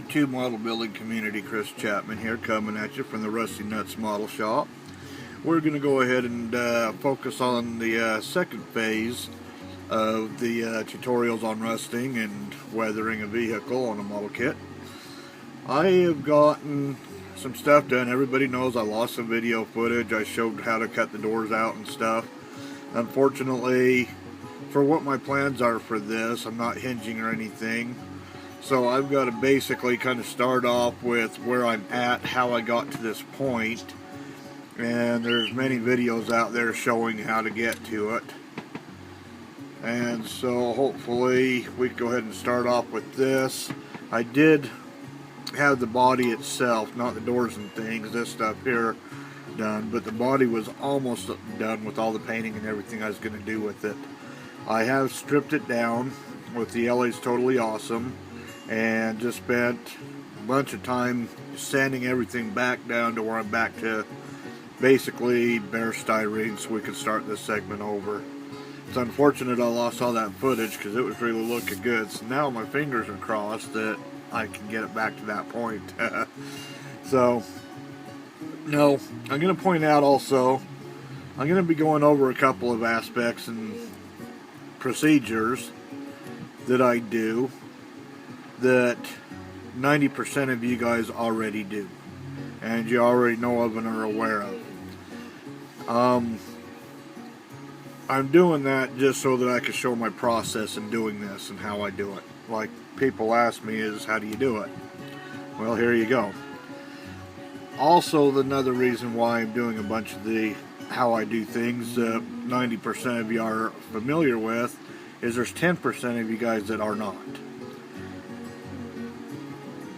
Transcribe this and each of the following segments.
YouTube model building community, Chris Chapman here, coming at you from the Rusty Nuts Model Shop. We're going to go ahead and focus on the second phase of the tutorials on rusting and weathering a vehicle on a model kit. I have gotten some stuff done. Everybody knows I lost some video footage. I showed how to cut the doors out and stuff. Unfortunately, for what my plans are for this, I'm not hinging or anything. So I've got to basically kind of start off with where I'm at, how I got to this point. And there's many videos out there showing how to get to it. And so hopefully we can go ahead and start off with this. I did have the body itself, not the doors and things, this stuff here done, but the body was almost done with all the painting and everything I was going to do with it. I have stripped it down with the LA's Totally Awesome and just spent a bunch of time sanding everything back down to where I'm back to basically bare styrene so we can start this segment over. It's unfortunate I lost all that footage because it was really looking good, so now my fingers are crossed that I can get it back to that point. So, no, I'm going to point out also, I'm going to be going over a couple of aspects and procedures that I do that 90% of you guys already do and you already know of and are aware of. I'm doing that just so that I can show my process in doing this and how I do it. Like people ask me is, how do you do it? Well, here you go. Also, another reason why I'm doing a bunch of the how I do things 90% of you are familiar with is there's 10% of you guys that are not.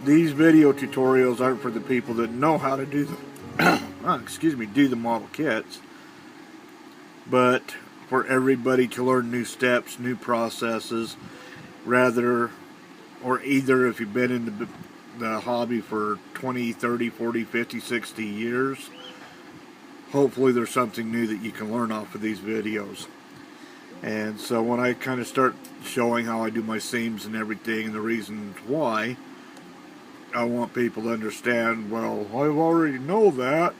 These video tutorials aren't for the people that know how to do the do the model kits, but for everybody to learn new steps, new processes, rather, or either if you've been in the hobby for 20, 30, 40, 50, 60 years, hopefully there's something new that you can learn off of these videos. And so when I kind of start showing how I do my seams and everything and the reasons why, I want people to understand, well, I already know that.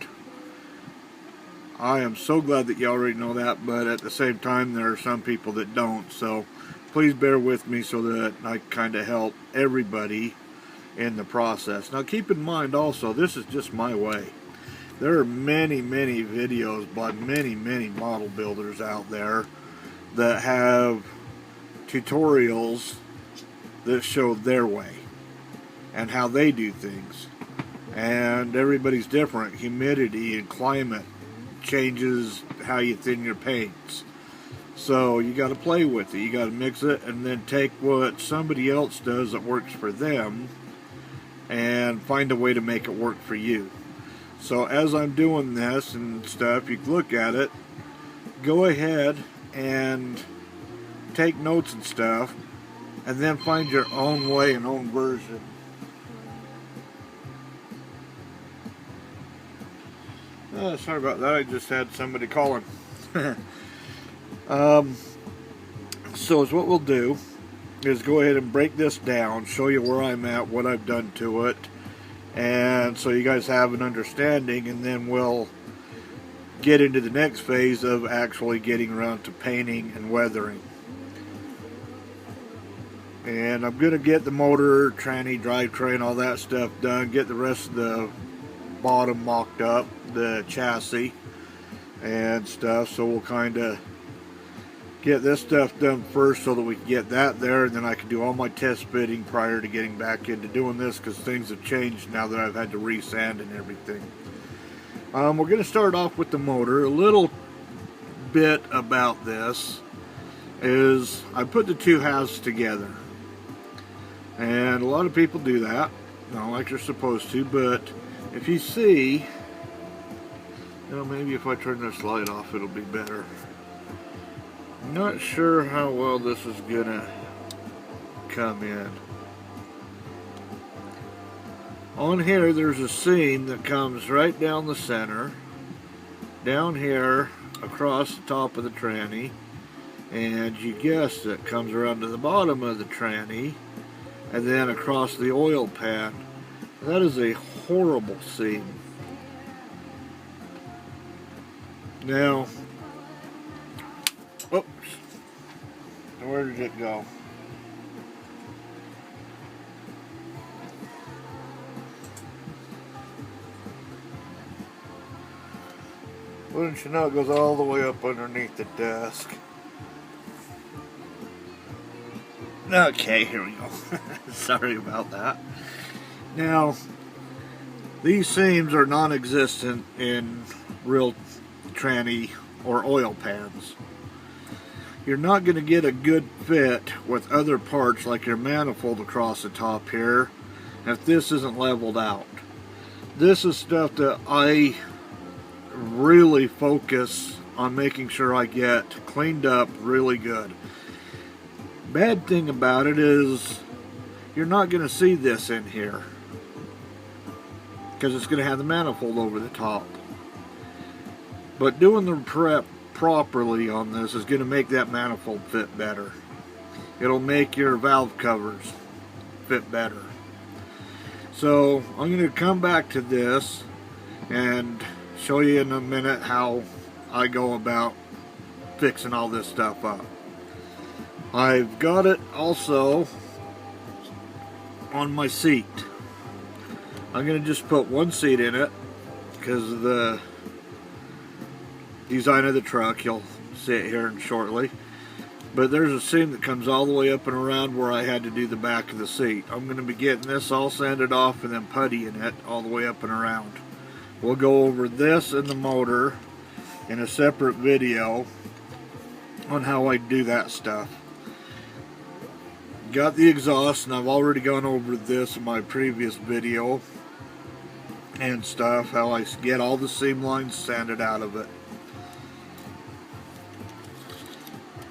I am so glad that you already know that, but at the same time there are some people that don't, so please bear with me so that I kind of help everybody in the process. Now keep in mind also, this is just my way. There are many videos by many model builders out there that have tutorials that show their way and how they do things, and everybody's different. Humidity and climate changes how you thin your paints, so you got to play with it. You got to mix it and then take what somebody else does that works for them and find a way to make it work for you. So as I'm doing this and stuff, you look at it, go ahead and take notes and stuff, and then find your own way and own version. Sorry about that, I just had somebody calling. So what we'll do is go ahead and break this down, show you where I'm at, what I've done to it, and so you guys have an understanding, and then we'll get into the next phase of actually getting around to painting and weathering. And I'm going to get the motor, tranny, drivetrain, all that stuff done, get the rest of the bottom mocked up, the chassis and stuff, so we'll kind of get this stuff done first so that we can get that there, and then I can do all my test fitting prior to getting back into doing this, because things have changed now that I've had to resand and everything. We're going to start off with the motor. A little bit about this is I put the two halves together, and a lot of people do that, not like you're supposed to, but if you see, you know, maybe if I turn this light off it'll be better. I'm not sure how well this is gonna come in. On here there's a seam that comes right down the center, down here across the top of the tranny, and you guessed it, comes around to the bottom of the tranny and then across the oil pan. That is a horrible seam. Now, oops, where did it go? Wouldn't you know, it goes all the way up underneath the desk. Okay, here we go. Sorry about that. Now, these seams are non-existent in real tranny or oil pans. You're not going to get a good fit with other parts like your manifold across the top here if this isn't leveled out. This is stuff that I really focus on making sure I get cleaned up really good. Bad thing about it is you're not going to see this in here because it's going to have the manifold over the top. But doing the prep properly on this is going to make that manifold fit better. It'll make your valve covers fit better. So I'm going to come back to this and show you in a minute how I go about fixing all this stuff up. I've got it also on my seat. I'm going to just put one seat in it because of the design of the truck. You'll see it here shortly. But there's a seam that comes all the way up and around where I had to do the back of the seat. I'm going to be getting this all sanded off and then puttying it all the way up and around. We'll go over this and the motor in a separate video on how I do that stuff. Got the exhaust, and I've already gone over this in my previous video and stuff, how I get all the seam lines sanded out of it.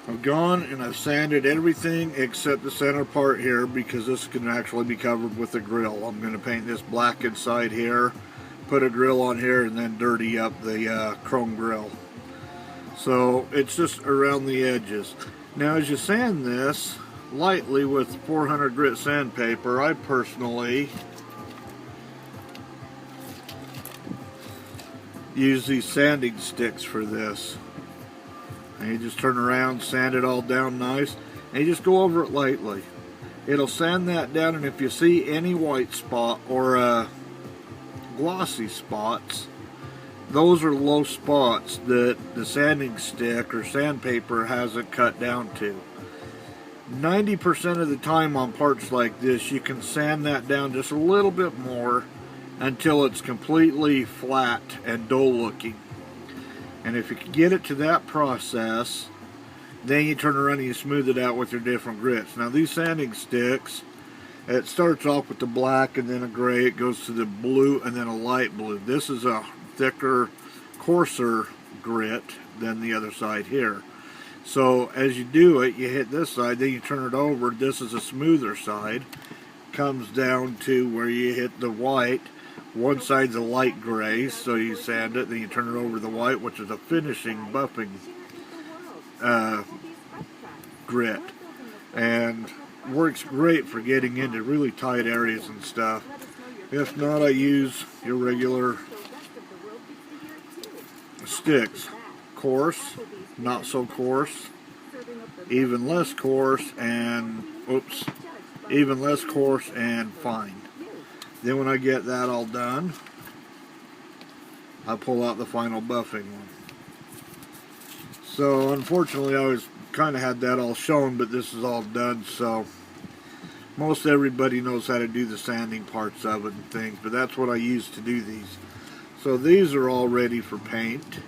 I've gone and I've sanded everything except the center part here because this can actually be covered with a grill. I'm going to paint this black inside here, put a grill on here, and then dirty up the chrome grill. So it's just around the edges. Now as you sand this lightly with 400 grit sandpaper, I personally use these sanding sticks for this. And you just turn around, sand it all down nice, and you just go over it lightly. It'll sand that down, and if you see any white spot or glossy spots, those are low spots that the sanding stick or sandpaper hasn't cut down to. 90% of the time on parts like this, you can sand that down just a little bit more until it's completely flat and dull looking. And if you can get it to that process, then you turn around and you smooth it out with your different grits. Now these sanding sticks, it starts off with the black and then a gray, it goes to the blue and then a light blue. This is a thicker, coarser grit than the other side here. So as you do it, you hit this side, then you turn it over. This is a smoother side. Comes down to where you hit the white. One side's a light gray, so you sand it, then you turn it over to the white, which is a finishing buffing grit. And works great for getting into really tight areas and stuff. If not, I use your regular sticks. Coarse, not so coarse, even less coarse, and even less coarse and fine. Then when I get that all done, I pull out the final buffing one. So unfortunately I was kind of had that all shown, but this is all done, so most everybody knows how to do the sanding parts of it and things, but that's what I use to do these. So these are all ready for paint.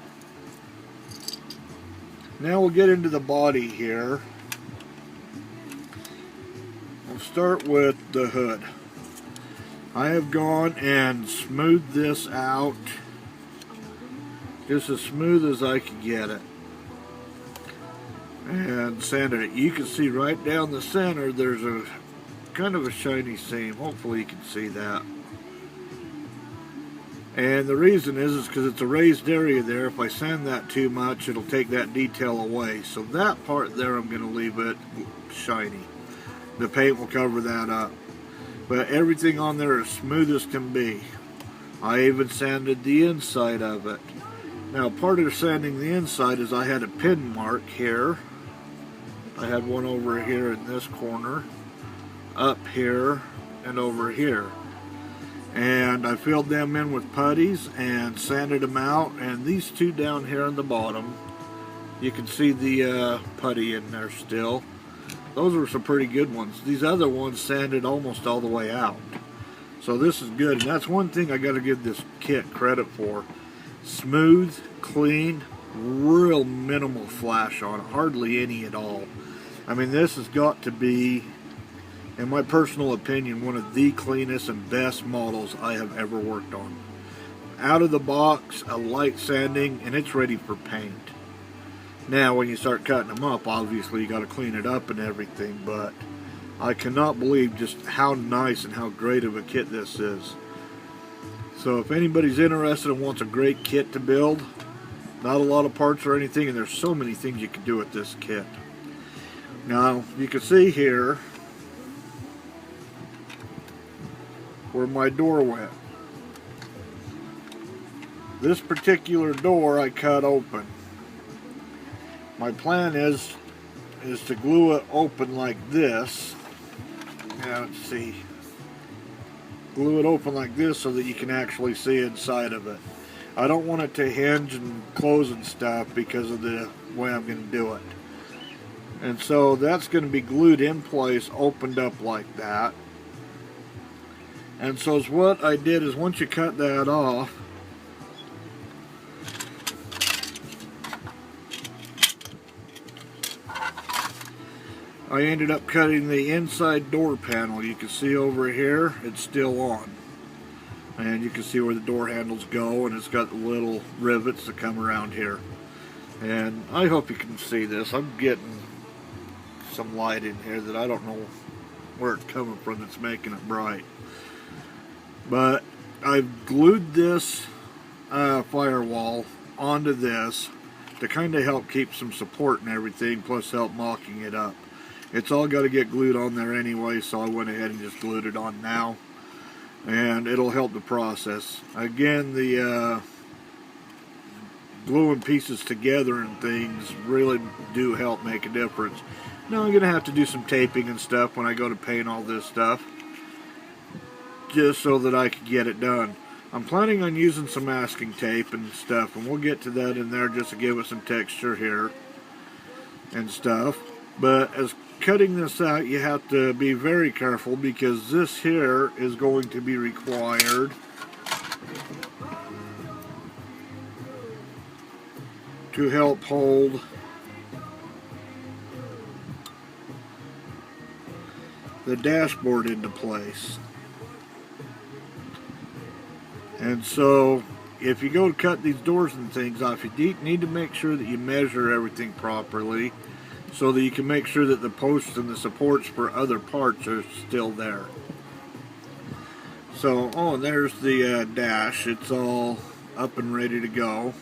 Now we'll get into the body here. We'll start with the hood. I have gone and smoothed this out just as smooth as I could get it and sanded it. You can see right down the center there's a kind of a shiny seam. Hopefully you can see that. And the reason is because it's a raised area there. If I sand that too much, it'll take that detail away. So that part there, I'm going to leave it shiny. The paint will cover that up. but everything on there is smooth as can be. I even sanded the inside of it. Now, part of sanding the inside is I had a pin mark here. I had one over here in this corner, up here, and over here. And I filled them in with putties and sanded them out. And these two down here on the bottom, you can see the putty in there still. Those were some pretty good ones. These other ones sanded almost all the way out. So this is good, and that's one thing I got to give this kit credit for. Smooth, clean, real minimal flash on it, hardly any at all. I mean, this has got to be, in my personal opinion, one of the cleanest and best models I have ever worked on. Out of the box, a light sanding, and it's ready for paint. Now, when you start cutting them up, obviously you got to clean it up and everything, but I cannot believe just how nice and how great of a kit this is. So if anybody's interested and wants a great kit to build, not a lot of parts or anything, and there's so many things you can do with this kit. Now, you can see here where my door went. This particular door I cut open. My plan is to glue it open like this. Now, let's see. Glue it open like this so that you can actually see inside of it. I don't want it to hinge and close and stuff because of the way I'm going to do it. And so that's going to be glued in place, opened up like that. And so what I did is once you cut that off, I ended up cutting the inside door panel. You can see over here, it's still on. And you can see where the door handles go, and it's got the little rivets that come around here. And I hope you can see this. I'm getting some light in here that I don't know where it's coming from that's making it bright. But I've glued this firewall onto this to kind of help keep some support and everything, plus help mocking it up. It's all got to get glued on there anyway, so I went ahead and just glued it on now. And it'll help the process. Again, the gluing pieces together and things really do help make a difference. Now I'm going to have to do some taping and stuff when I go to paint all this stuff, just so that I can get it done. I'm planning on using some masking tape and stuff, and we'll get to that in there just to give it some texture here and stuff. But as cutting this out, you have to be very careful because this here is going to be required to help hold the dashboard into place. And so if you go to cut these doors and things off, you need to make sure that you measure everything properly, so that you can make sure that the posts and the supports for other parts are still there. So, oh, and there's the dash. It's all up and ready to go.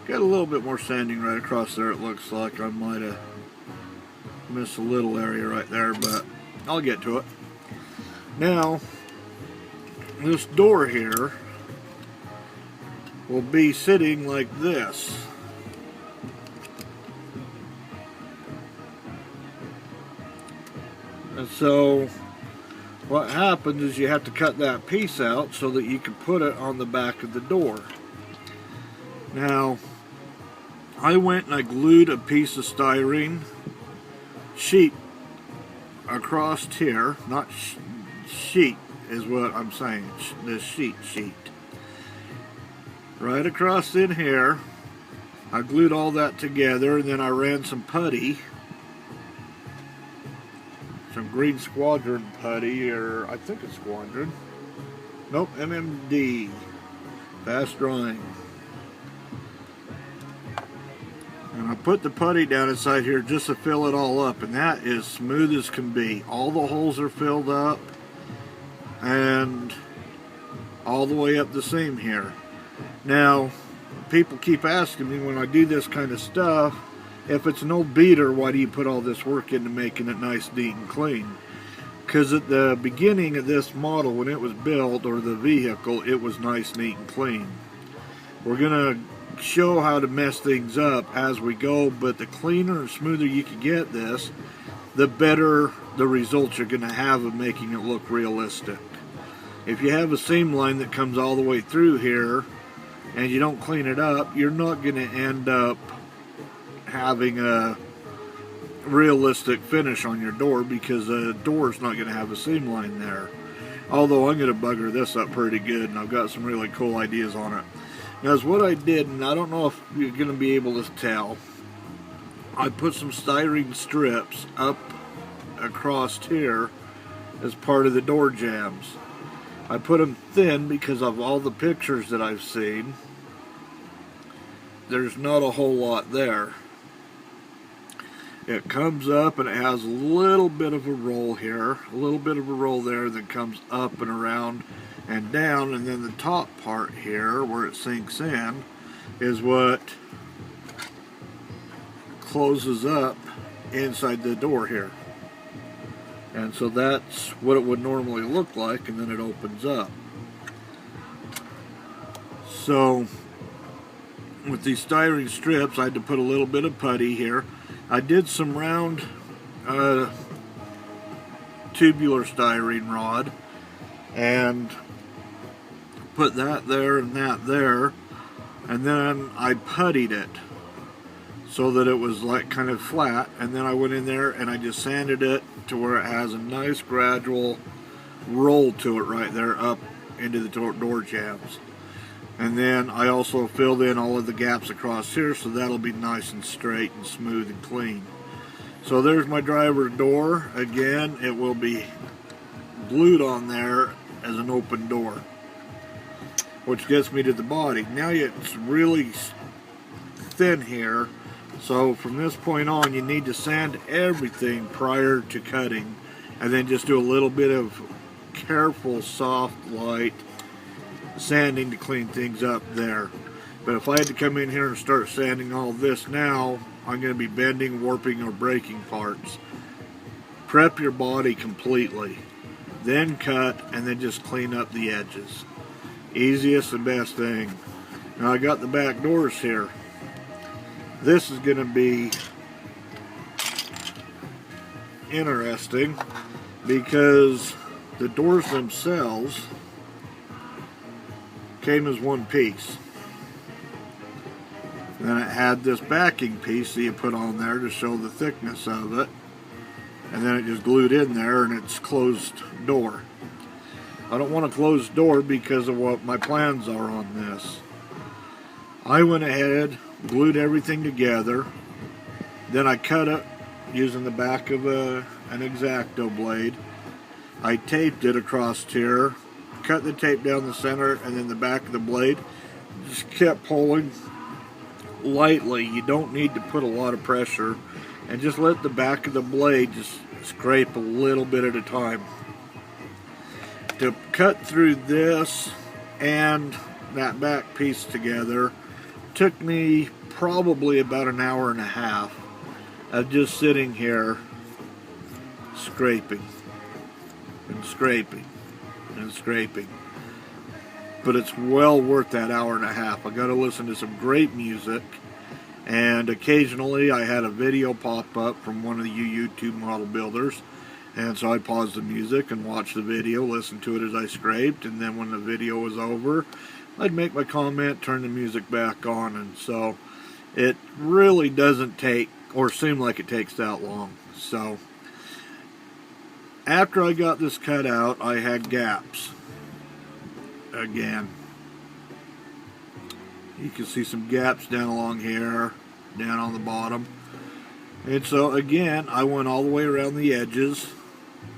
Got a little bit more sanding right across there. It looks like I might have missed a little area right there, but I'll get to it. Now, this door here will be sitting like this. And so what happens is you have to cut that piece out so that you can put it on the back of the door. Now, I went and I glued a piece of styrene sheet across here, not sheet is what I'm saying, this sheet. Right across in here, I glued all that together, and then I ran some putty, some Green Squadron putty, or I think it's Squadron. Nope, MMD, fast drying. And I put the putty down inside here just to fill it all up, and that is smooth as can be. All the holes are filled up, and all the way up the seam here. Now, people keep asking me when I do this kind of stuff, if it's an old beater, why do you put all this work into making it nice, neat, and clean? Because at the beginning of this model, when it was built, or the vehicle, it was nice, neat, and clean. We're going to show how to mess things up as we go, but the cleaner and smoother you can get this, the better the results you're going to have of making it look realistic. If you have a seam line that comes all the way through here and you don't clean it up, you're not going to end up having a realistic finish on your door, because the door is not going to have a seam line there. Although I'm going to bugger this up pretty good, and I've got some really cool ideas on it. Now, what I did, and I don't know if you're going to be able to tell, I put some styrene strips up across here as part of the door jambs. I put them thin because of all the pictures that I've seen. There's not a whole lot there. It comes up and it has a little bit of a roll here, a little bit of a roll there that comes up and around and down, and then the top part here where it sinks in is what closes up inside the door here. And so that's what it would normally look like, and then it opens up. So with these styrene strips, I had to put a little bit of putty here. I did some round tubular styrene rod and put that there and that there, and then I puttied it so that it was like kind of flat, and then I went in there and I just sanded it to where it has a nice gradual roll to it right there up into the door jambs. And then I also filled in all of the gaps across here, so that'll be nice and straight and smooth and clean. So there's my driver door. Again, it will be glued on there as an open door, which gets me to the body. Now it's really thin here, so from this point on you need to sand everything prior to cutting, and then just do a little bit of careful, soft, light sanding to clean things up there. But if I had to come in here and start sanding all this now, I'm going to be bending, warping, or breaking parts. Prep your body completely, then cut, and then just clean up the edges. Easiest and best thing. Now I got the back doors here. This is going to be interesting because the doors themselves came as one piece. Then it had this backing piece that you put on there to show the thickness of it, and then it just glued in there, and it's closed door. I don't want a closed door because of what my plans are on this. I went ahead, glued everything together, then I cut it using the back of an X-Acto blade. I taped it across here, cut the tape down the center, and then the back of the blade. Just kept pulling lightly. You don't need to put a lot of pressure, and just let the back of the blade just scrape a little bit at a time. To cut through this and that back piece together took me probably about an hour and a half of just sitting here scraping and scraping and scraping. But it's well worth that hour and a half. I got to listen to some great music, and occasionally I had a video pop up from one of you YouTube model builders, and so I paused the music and watched the video, listened to it as I scraped, and then when the video was over, I'd make my comment, turn the music back on, and so it really doesn't take or seem like it takes that long. So after I got this cut out, I had gaps. Again, you can see some gaps down along here, down on the bottom. And so again, I went all the way around the edges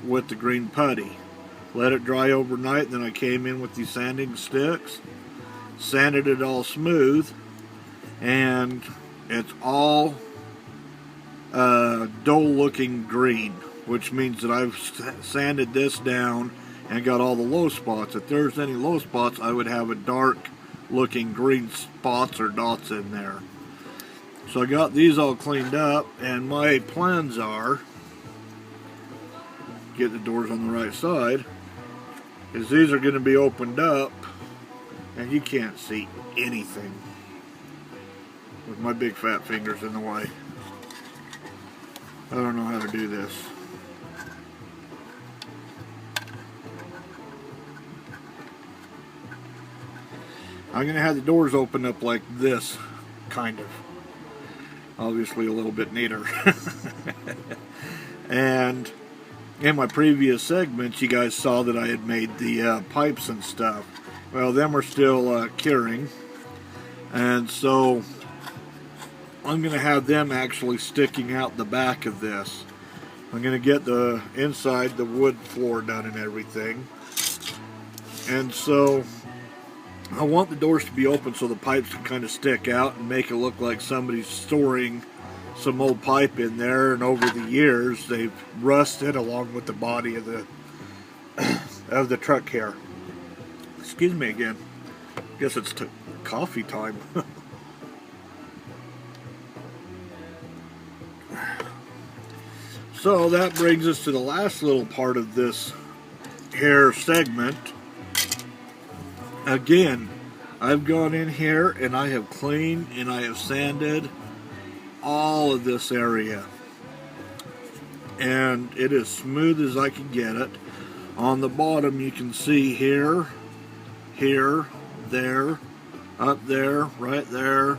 with the green putty. Let it dry overnight, then I came in with these sanding sticks, sanded it all smooth, and it's all dull looking green, which means that I've sanded this down and got all the low spots. If there's any low spots, I would have a dark looking green spots or dots in there. So I got these all cleaned up, and my plans are get the doors on the right side, is these are going to be opened up and you can't see anything with my big fat fingers in the way. I don't know how to do this. I'm going to have the doors open up like this, kind of. Obviously a little bit neater. And in my previous segments, you guys saw that I had made the pipes and stuff. Well, them are still curing. And so I'm going to have them actually sticking out the back of this. I'm going to get the inside, the wood floor done and everything. And so I want the doors to be open so the pipes can kind of stick out and make it look like somebody's storing some old pipe in there, and over the years they've rusted along with the body of the truck here. Excuse me again. Guess it's coffee time. So that brings us to the last little part of this hair segment. Again, I've gone in here and I have cleaned and I have sanded all of this area. And it is smooth as I can get it. On the bottom you can see here, here, there, up there, right there,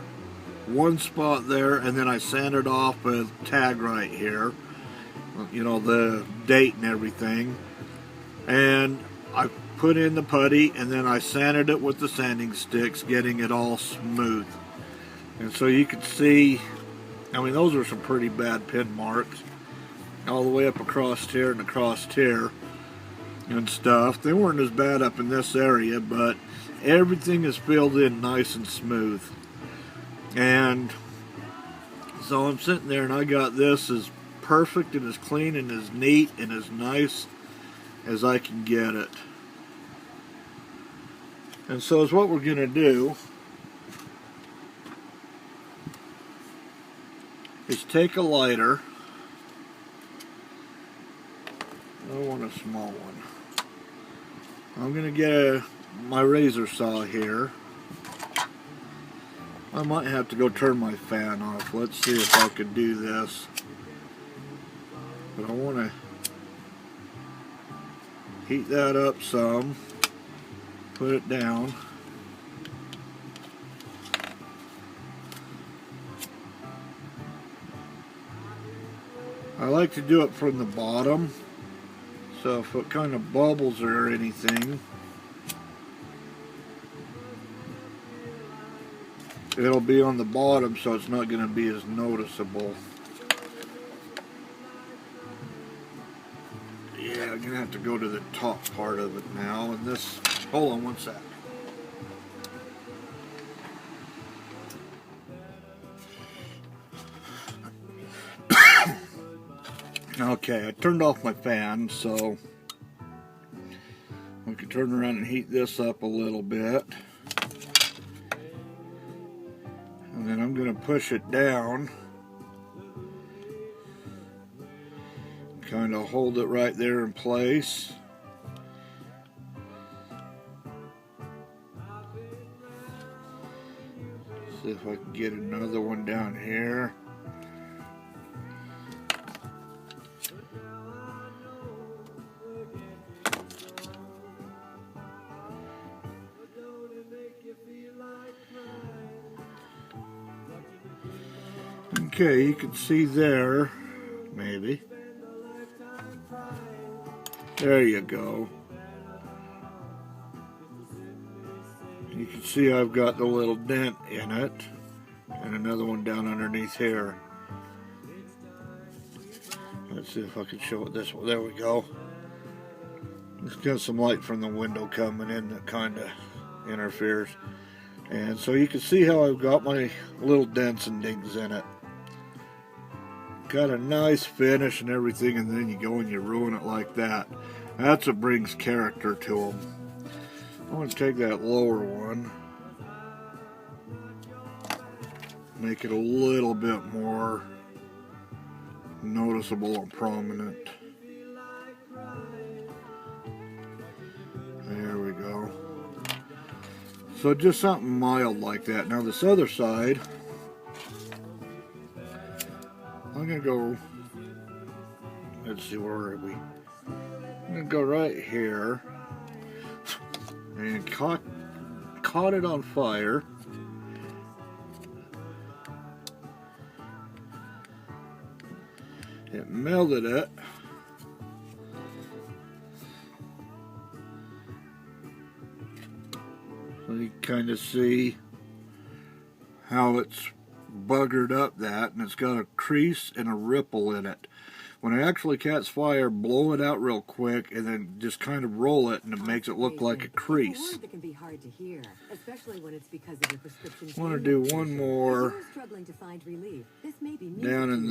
one spot there, and then I sanded off with tag right here. You know, the date and everything. And I put in the putty and then I sanded it with the sanding sticks, getting it all smooth. And so you can see, I mean, those are some pretty bad pin marks all the way up across here and across here and stuff. They weren't as bad up in this area, but everything is filled in nice and smooth. And so I'm sitting there and I got this as perfect and as clean and as neat and as nice as I can get it. And so is what we're going to do is take a lighter. I want a small one. I'm going to get my razor saw here. I might have to go turn my fan off. Let's see if I can do this. But I want to heat that up some, put it down. I like to do it from the bottom, so if it kind of bubbles or anything, it'll be on the bottom, so it's not going to be as noticeable. Yeah, I'm going to have to go to the top part of it now. And this, hold on one sec. Okay, I turned off my fan, so we can turn around and heat this up a little bit. And then I'm going to push it down. Kind of hold it right there in place. See if I can get another one down here. Okay, you can see there, maybe. There you go. You can see I've got the little dent in it, and another one down underneath here. Let's see if I can show it this way. There we go. It's got some light from the window coming in that kind of interferes. And so you can see how I've got my little dents and dings in it. Got a nice finish and everything, and then you go and you ruin it like that. That's what brings character to them. I want to take that lower one, make it a little bit more noticeable and prominent. So just something mild like that. Now this other side, I'm going to go, let's see, where are we? I'm going to go right here and caught it on fire. It melted it. So you kind of see how it's buggered up that, and it's got a crease and a ripple in it. When I actually catch fire, blow it out real quick and then just kind of roll it, and it makes it look like a crease. That can be hard to hear, especially when it's because of your prescription. I want to do one more down in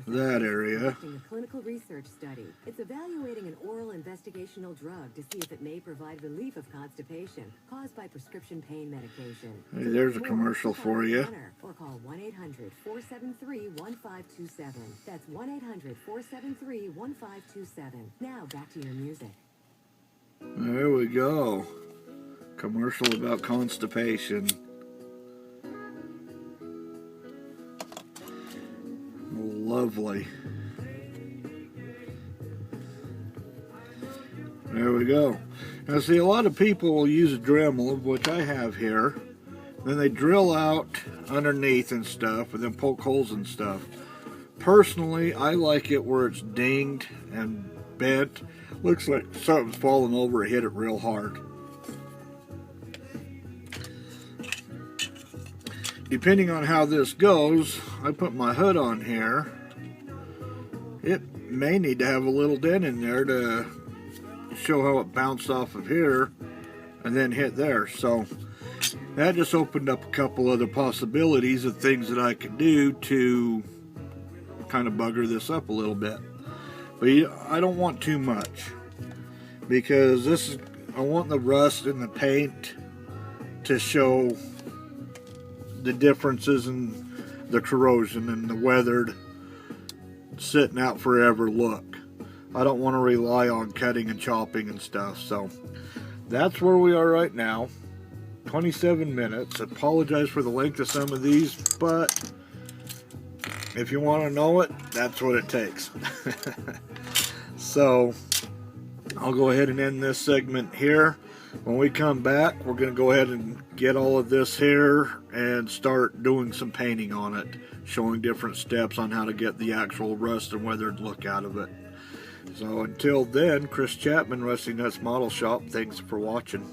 that area. A clinical research study. It's evaluating an oral investigational drug to see if it may provide relief of constipation caused by prescription pain medication. Hey, there's a commercial for you. Or call 1-800-473-1527. That's 1-800-473-1527. Now back to your music. There we go. Commercial about constipation. Lovely. There we go. Now see, a lot of people will use a Dremel, which I have here. Then they drill out underneath and stuff, and then poke holes and stuff. Personally, I like it where it's dinged and bent. Looks like something's fallen over and hit it real hard. Depending on how this goes, I put my hood on here. It may need to have a little dent in there to show how it bounced off of here and then hit there. So that just opened up a couple other possibilities of things that I could do to kind of bugger this up a little bit. But I don't want too much, because I want the rust in the paint to show the differences in the corrosion and the weathered, sitting out forever look. I don't want to rely on cutting and chopping and stuff. So that's where we are right now. 27 minutes. Apologize for the length of some of these, but if you want to know it, that's what it takes. So I'll go ahead and end this segment here. When we come back, we're going to go ahead and get all of this here and start doing some painting on it, showing different steps on how to get the actual rust and weathered look out of it. So until then, Chris Chapman, Rusty Nuts Model Shop, thanks for watching.